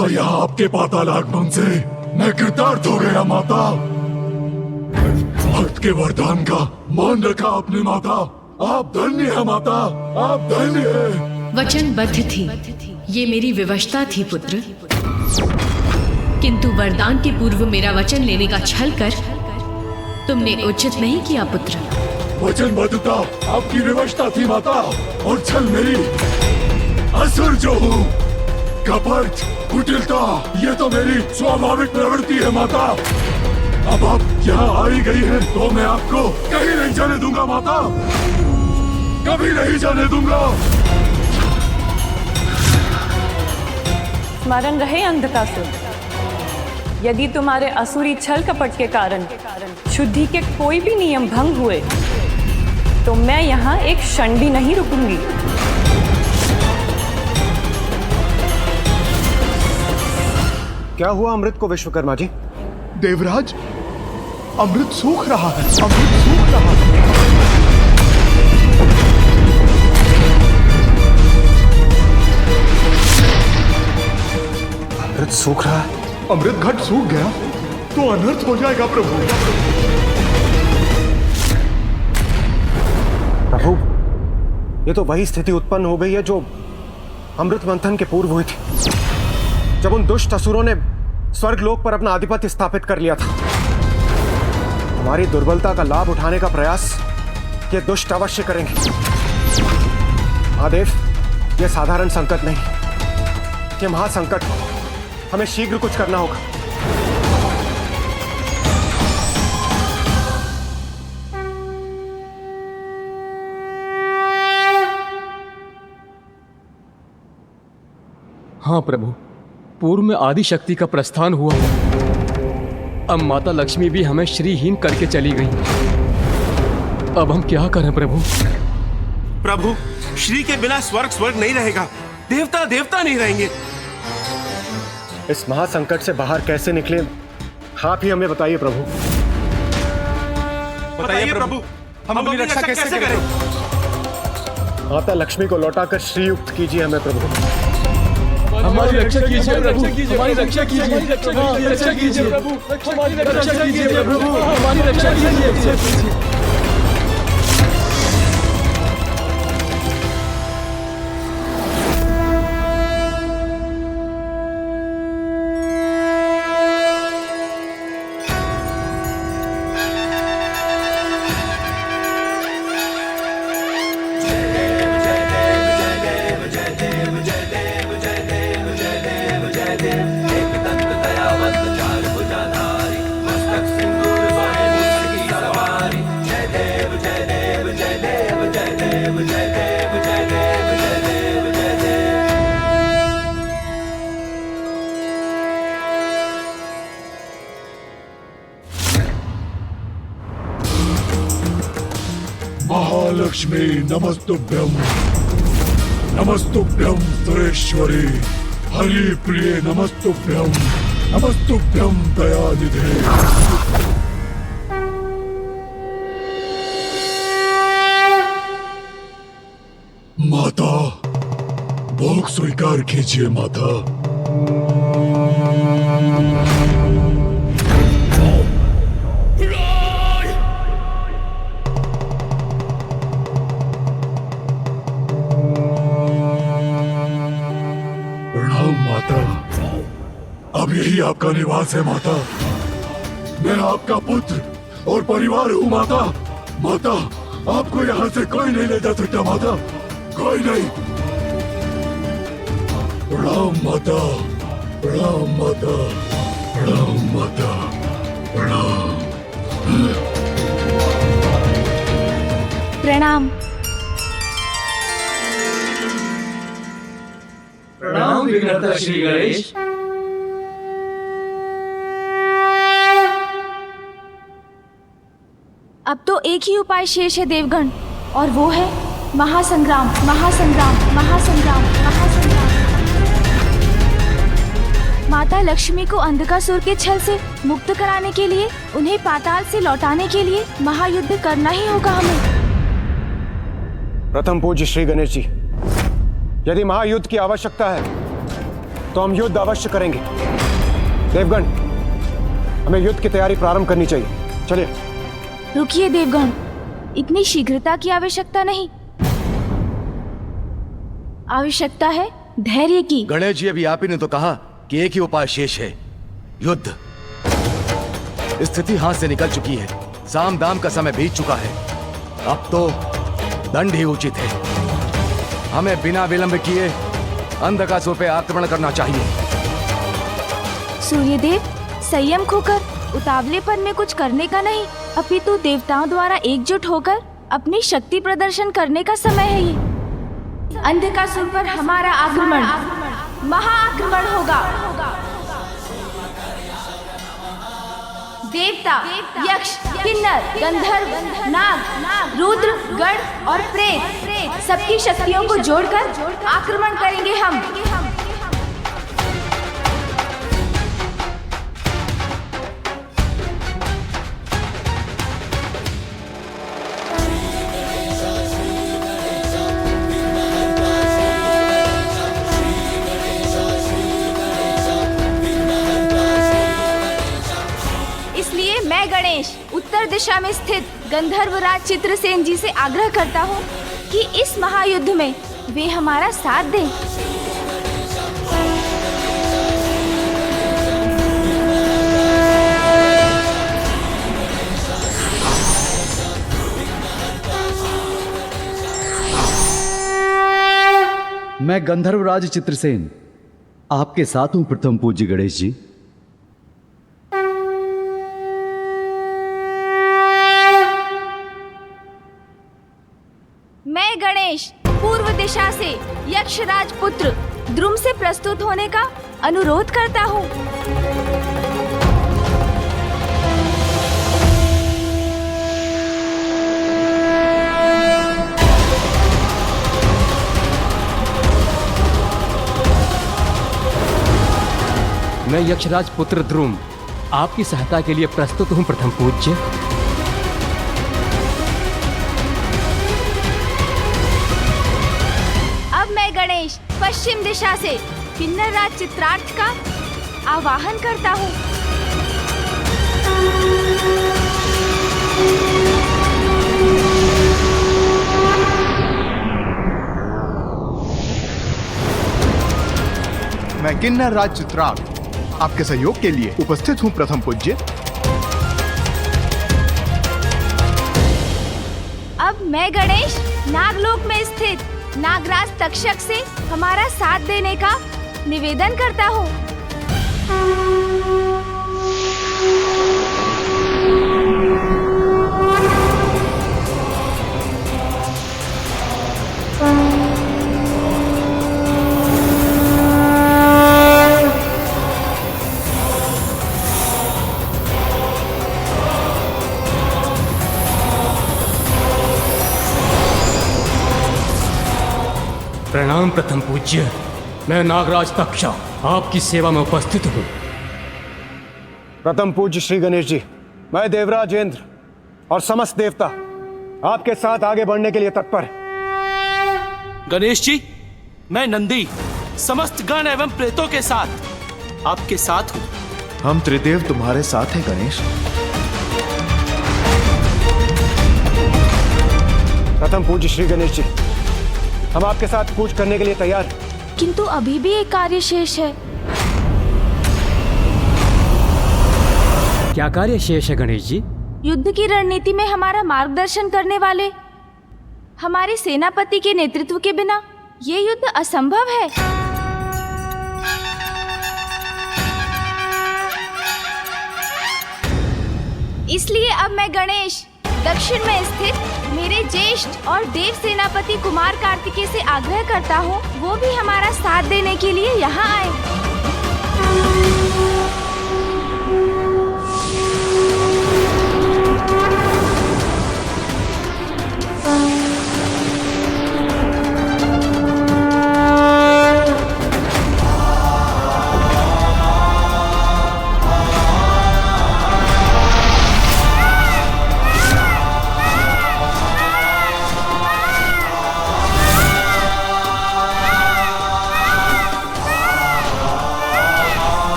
तो यहाँ आपके पाताल आगमन से मैं कृतार्थ हो गया माता। भक्त के वरदान का मान रखा आपने माता। आप धन्य है माता, आप धन्य है। वचनबद्ध थी, ये मेरी विवशता थी पुत्र। किंतु वरदान के पूर्व मेरा वचन लेने का छल कर तुमने उचित नहीं किया पुत्र। वचनबद्धता आपकी विवशता थी माता, और छल मेरी। असुर जो हूँ, कपट, कुटिलता, ये तो मेरी स्वाभाविक प्रवृत्ति है माता। अब आप यहाँ आई गई हैं, तो मैं आपको कहीं नहीं जाने दूंगा माता, कभी नहीं जाने दूंगा। स्मरण रहे अंधकासुर, यदि तुम्हारे असुरी छल कपट के कारण शुद्धि के कोई भी नियम भंग हुए तो मैं यहाँ एक क्षण भी नहीं रुकूंगी। क्या हुआ अमृत को विश्वकर्मा जी? देवराज, अमृत सूख रहा है, अमृत सूख रहा है। अमृत सूख रहा है? अमृत घट सूख गया तो अनर्थ हो जाएगा प्रभु। प्रभु, ये तो वही स्थिति उत्पन्न हो गई है जो अमृत मंथन के पूर्व हुई थी, जब उन दुष्ट असुरों ने स्वर्गलोक पर अपना आधिपत्य स्थापित कर लिया था। हमारी दुर्बलता का लाभ उठाने का प्रयास ये दुष्ट अवश्य करेंगे। महादेव, ये साधारण संकट नहीं, ये महासंकट। हमें शीघ्र कुछ करना होगा। हाँ प्रभु, पूर्व में आदि शक्ति का प्रस्थान हुआ, अब माता लक्ष्मी भी हमें श्रीहीन करके चली गई। अब हम क्या करें प्रभु? प्रभु, श्री के बिना स्वर्ग स्वर्ग नहीं रहेगा, देवता देवता नहीं रहेंगे। इस महासंकट से बाहर कैसे निकले, आप ही हमें बताइए प्रभु। बताइए प्रभु, हम अपनी रक्षा कैसे करें? माता लक्ष्मी को लौटाकर श्रीयुक्त कीजिए हमें प्रभु। हमारी रक्षा कीजिए प्रभु, हमारी रक्षा कीजिए, हमारी रक्षा कीजिए प्रभु, हमारी रक्षा कीजिए प्रभु, हमारी रक्षा कीजिए। महालक्ष्मी नमस्तुभ्यं, नमस्तुभ्यं सुरेश्वरी, हरि प्रिय नमस्तुभ्यं, नमस्तुभ्यं दयानिधे। माता, भोग स्वीकार कीजिए माता। अब यही आपका निवास है माता। मैं आपका पुत्र और परिवार हूँ माता। माता, आपको यहाँ से कोई नहीं ले जा सकता माता, कोई नहीं। प्रणाम माता, प्रणाम माता, प्रणाम माता, प्रणाम। प्रणाम। प्रणाम विघ्नहर्ता श्री गणेश। अब तो एक ही उपाय शेष है देवगण, और वो है महासंग्राम, महासंग्राम, महासंग्राम, महासंग्राम। माता लक्ष्मी को अंधकासुर के छल से मुक्त कराने के लिए, उन्हें पाताल से लौटाने के लिए महायुद्ध करना ही होगा हमें। प्रथम पूज्य श्री गणेश जी, यदि महायुद्ध की आवश्यकता है तो हम युद्ध अवश्य करेंगे। देवगण, हमें युद्ध की तैयारी प्रारंभ करनी चाहिए। चलिए। रुकिए देवगण, इतनी शीघ्रता की आवश्यकता नहीं। आवश्यकता है धैर्य की। गणेश जी, अभी आप ही ने तो कहा कि एक ही उपाय शेष है, युद्ध। स्थिति हाथ से निकल चुकी है, साम दाम का समय बीत चुका है, अब तो दंड ही उचित है। हमें बिना विलंब किए अंधकासुर पे आक्रमण करना चाहिए। सूर्यदेव, संयम खोकर उतावलेपन में कुछ करने का नहीं, अपितु देवताओं द्वारा एकजुट होकर अपनी शक्ति प्रदर्शन करने का समय है ये। अंधकासुर पर हमारा आक्रमण महाआक्रमण होगा। देवता, यक्ष, किन्नर, गंधर्व, नाग, रुद्र, गण और प्रेत सबकी शक्तियों को जोड़कर आक्रमण करेंगे हम। मैं गणेश उत्तर दिशा में स्थित गंधर्वराज चित्रसेन जी से आग्रह करता हूँ कि इस महायुद्ध में वे हमारा साथ दें। मैं गंधर्वराज चित्रसेन आपके साथ हूं प्रथम पूज्य गणेश जी। मैं गणेश पूर्व दिशा से यक्षराज पुत्र द्रुम से प्रस्तुत होने का अनुरोध करता हूँ। मैं यक्षराज पुत्र द्रुम आपकी सहायता के लिए प्रस्तुत हूँ प्रथम पूज्य। गणेश पश्चिम दिशा से किन्नर राज चित्रार्थ का आवाहन करता हूँ। मैं किन्नर राज चित्रार्थ आपके सहयोग के लिए उपस्थित हूँ प्रथम पूज्य। अब मैं गणेश नागलोक में स्थित नागराज तक्षक से हमारा साथ देने का निवेदन करता हूँ। प्रणाम प्रथम पूज्य, मैं नागराज तक्षा आपकी सेवा में उपस्थित हूँ। प्रथम पूज्य श्री गणेश जी, मैं देवराज इंद्र और समस्त देवता आपके साथ आगे बढ़ने के लिए तत्पर है। गणेश जी, मैं नंदी समस्त गण एवं प्रेतों के साथ आपके साथ हूँ। हम त्रिदेव तुम्हारे साथ हैं गणेश। प्रथम पूज्य श्री गणेश जी, हम आपके साथ कूच करने के लिए तैयार हैं। किंतु अभी भी एक कार्य शेष है। क्या कार्य शेष है गणेश जी? युद्ध की रणनीति में हमारा मार्गदर्शन करने वाले हमारे सेनापति के नेतृत्व के बिना ये युद्ध असंभव है। इसलिए अब मैं गणेश दक्षिण में स्थित मेरे ज्येष्ठ और देव सेनापति कुमार कार्तिकेय से आग्रह करता हूँ वो भी हमारा साथ देने के लिए यहाँ आए।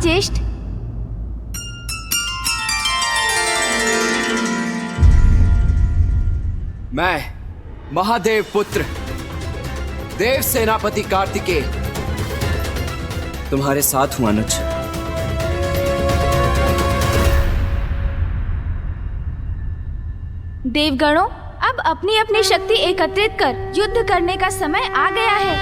ज्येष्ठ। मैं महादेव पुत्र देव सेनापति कार्तिकेय तुम्हारे साथ हूं अनुज। देवगणों, अब अपनी अपनी शक्ति एकत्रित कर युद्ध करने का समय आ गया है।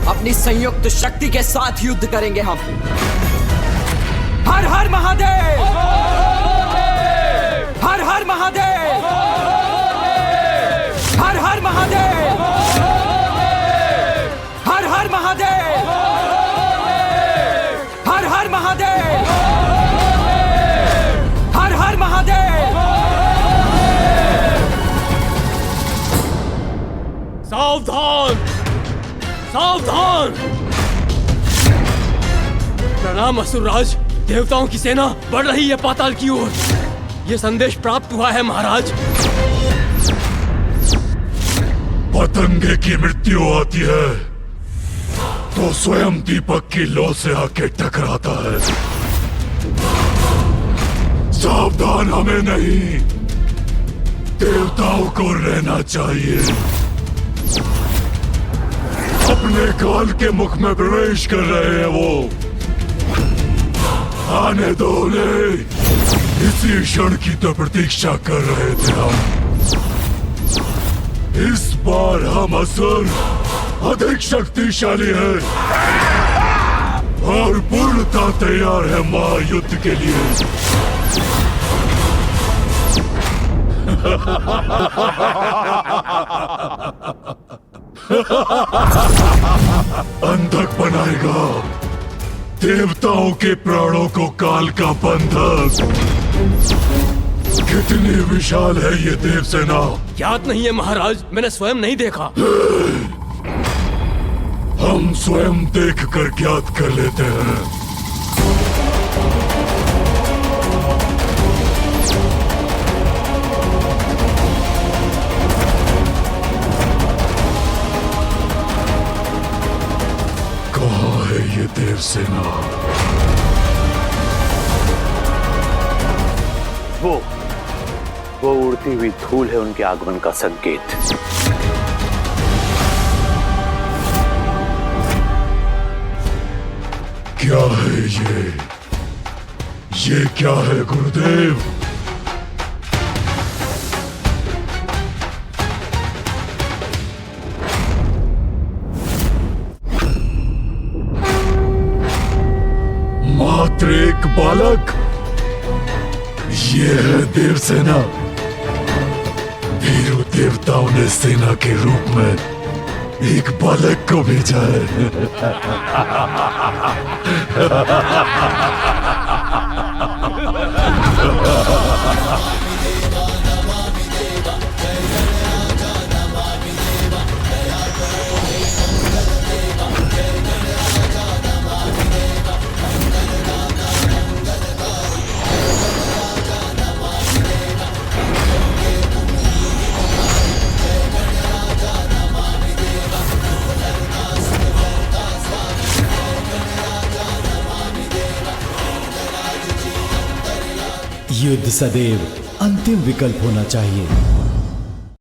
अपनी संयुक्त शक्ति के साथ युद्ध करेंगे हम। हर हर महादेव, हर हर महादेव, हर हर महादेव, हर हर महादेव, हर हर महादेव, हर हर महादेव। सावधान, सावधान! प्रणाम असुरराज। देवताओं की सेना बढ़ रही है पाताल की ओर। यह संदेश प्राप्त हुआ है महाराज। पतंगे की मृत्यु होती है तो स्वयं दीपक की लौ से आके टकराता है। सावधान, हमें नहीं, देवताओं को रहना चाहिए। अपने काल के मुख में प्रवेश कर रहे हैं वो। आने दो उन्हें, इसी क्षण की तो प्रतीक्षा कर रहे थे हम। इस बार हम असुर अधिक शक्तिशाली है और पूर्णता तैयार है महायुद्ध के लिए। अंधक बनाएगा देवताओं के प्राणों को काल का बंधक। कितनी विशाल है ये देव सेना। याद नहीं है महाराज, मैंने स्वयं नहीं देखा। हम स्वयं देख कर ज्ञात कर लेते हैं। कहाँ है ये देव सेना? वो उड़ती हुई धूल है उनके आगमन का संकेत। क्या है ये क्या है गुरुदेव? मात्र एक बालक? ये है देव सेना। वीरों देवताओं ने सेना के रूप में एक बालक को भेजा है। युद्ध सदैव अंतिम विकल्प होना चाहिए।